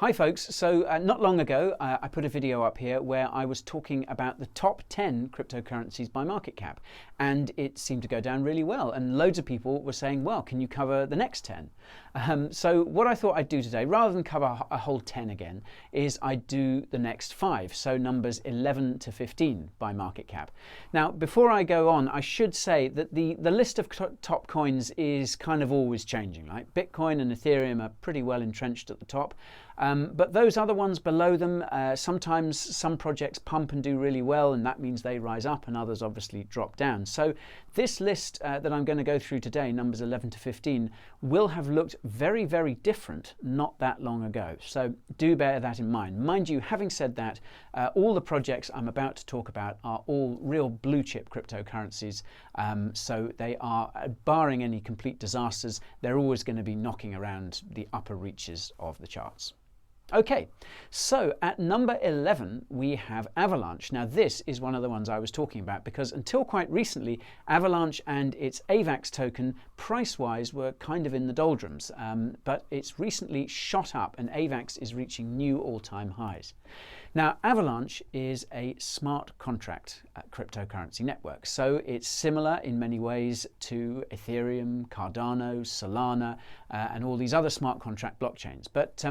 Hi folks, so not long ago I put a video up here where I was talking about the top 10 cryptocurrencies by market cap, and it seemed to go down really well, and loads of people were saying, well, can you cover the next 10? So what I thought I'd do today, rather than cover a whole 10 again, is I'd do the next 5, so numbers 11 to 15 by market cap. Now before I go on, I should say that the list of top coins is kind of always changing, right? Bitcoin and Ethereum are pretty well entrenched at the top. But those other ones below them, sometimes some projects pump and do really well, and that means they rise up, and others obviously drop down. So this list that I'm going to go through today, numbers 11 to 15, will have looked very, very different not that long ago. So do bear that in mind. Mind you, having said that, all the projects I'm about to talk about are all real blue chip cryptocurrencies. So they are, barring any complete disasters, they're always going to be knocking around the upper reaches of the charts. Okay, so at number 11 we have Avalanche. Now this is one of the ones I was talking about because until quite recently Avalanche and its AVAX token price-wise were kind of in the doldrums, but it's recently shot up and AVAX is reaching new all-time highs. Now Avalanche is a smart contract cryptocurrency network, so it's similar in many ways to Ethereum, Cardano, Solana and all these other smart contract blockchains, but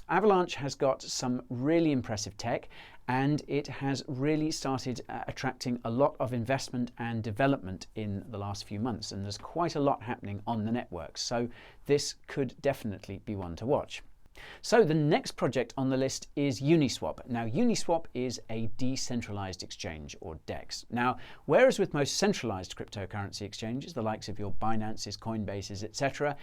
Avalanche has got some really impressive tech, and it has really started attracting a lot of investment and development in the last few months, and there's quite a lot happening on the network, so this could definitely be one to watch. So the next project on the list is Uniswap. Now Uniswap is a decentralized exchange, or DEX. Now whereas with most centralized cryptocurrency exchanges, the likes of your Binances, Coinbases, etc.,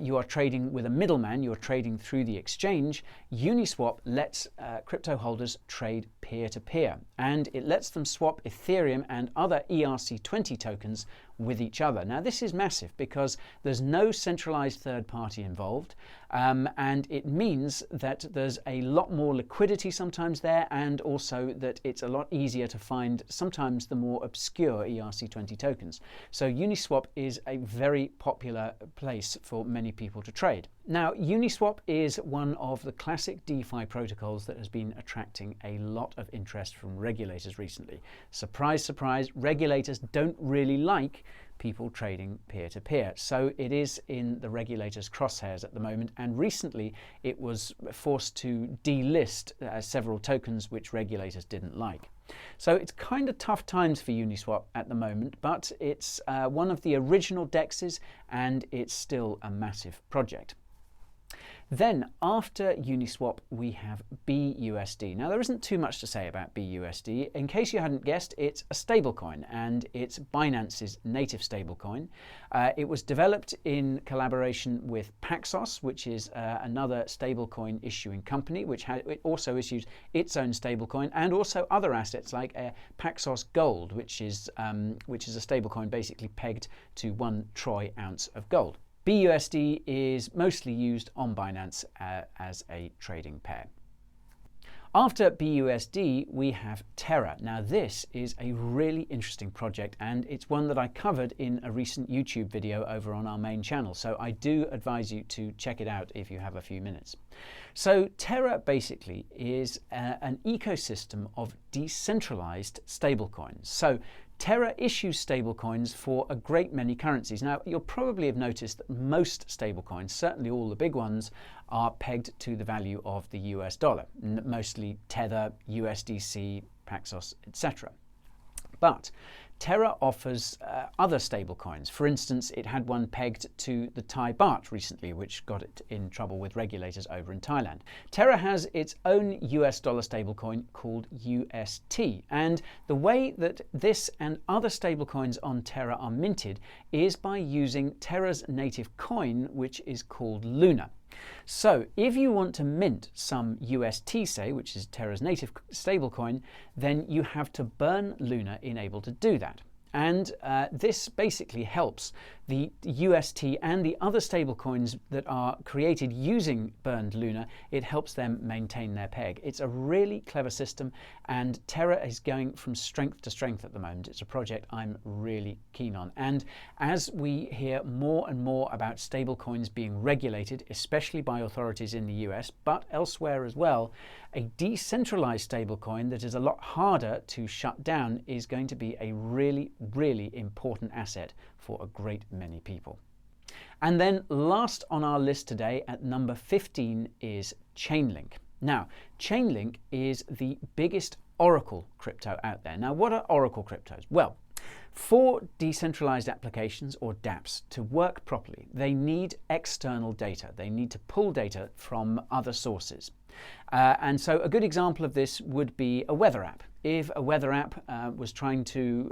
you are trading with a middleman, you're trading through the exchange, Uniswap lets crypto holders trade peer-to-peer, and it lets them swap Ethereum and other ERC20 tokens with each other. Now this is massive because there's no centralized third party involved, and it means that there's a lot more liquidity sometimes there, and also that it's a lot easier to find sometimes the more obscure ERC20 tokens. So Uniswap is a very popular place for many people to trade. Now Uniswap is one of the classic DeFi protocols that has been attracting a lot of interest from regulators recently. Surprise, surprise, regulators don't really like people trading peer-to-peer, so it is in the regulators' crosshairs at the moment, and recently it was forced to delist several tokens which regulators didn't like. So it's kind of tough times for Uniswap at the moment, but it's one of the original DEXs and it's still a massive project. Then after Uniswap we have BUSD. Now there isn't too much to say about BUSD. In case you hadn't guessed, it's a stablecoin, and it's Binance's native stablecoin. It was developed in collaboration with Paxos, which is another stablecoin issuing company, which it also issues its own stablecoin, and also other assets like Paxos Gold, which is a stablecoin basically pegged to 1 troy ounce of gold. BUSD is mostly used on Binance as a trading pair. After BUSD, we have Terra. Now this is a really interesting project, and it's one that I covered in a recent YouTube video over on our main channel, so I do advise you to check it out if you have a few minutes. So Terra basically is an ecosystem of decentralized stablecoins. So Terra issues stablecoins for a great many currencies. Now, you'll probably have noticed that most stablecoins, certainly all the big ones, are pegged to the value of the US dollar, mostly Tether, USDC, Paxos, etc. But Terra offers other stablecoins. For instance, it had one pegged to the Thai baht recently, which got it in trouble with regulators over in Thailand. Terra has its own US dollar stablecoin called UST, and the way that this and other stablecoins on Terra are minted is by using Terra's native coin, which is called Luna. So if you want to mint some UST, say, which is Terra's native stablecoin, then you have to burn Luna in able to do that. And this basically helps the UST and the other stablecoins that are created using burned Luna. It helps them maintain their peg. It's a really clever system, and Terra is going from strength to strength at the moment. It's a project I'm really keen on. And as we hear more and more about stablecoins being regulated, especially by authorities in the US, but elsewhere as well, a decentralized stablecoin that is a lot harder to shut down is going to be a really, really important asset for a great many people. And then last on our list today at number 15 is Chainlink. Now, Chainlink is the biggest Oracle crypto out there. Now, what are Oracle cryptos? Well, for decentralized applications, or dApps, to work properly, they need external data. They need to pull data from other sources. And so a good example of this would be a weather app. If a weather app was trying to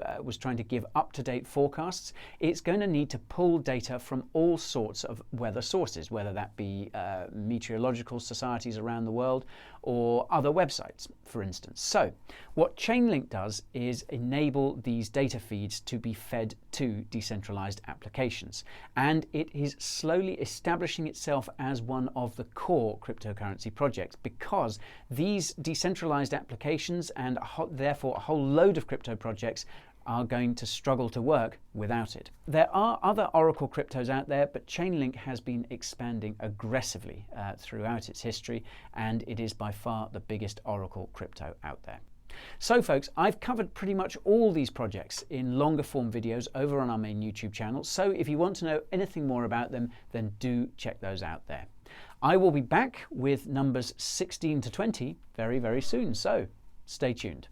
give up-to-date forecasts, it's going to need to pull data from all sorts of weather sources, whether that be meteorological societies around the world or other websites, for instance. So what Chainlink does is enable these data feeds to be fed to decentralized applications. And it is slowly establishing itself as one of the core cryptocurrency projects, because these decentralized applications and therefore a whole load of crypto projects are going to struggle to work without it. There are other Oracle cryptos out there, but Chainlink has been expanding aggressively throughout its history, and it is by far the biggest Oracle crypto out there. So folks, I've covered pretty much all these projects in longer form videos over on our main YouTube channel, so if you want to know anything more about them, then do check those out there. I will be back with numbers 16 to 20 very, very soon, so stay tuned.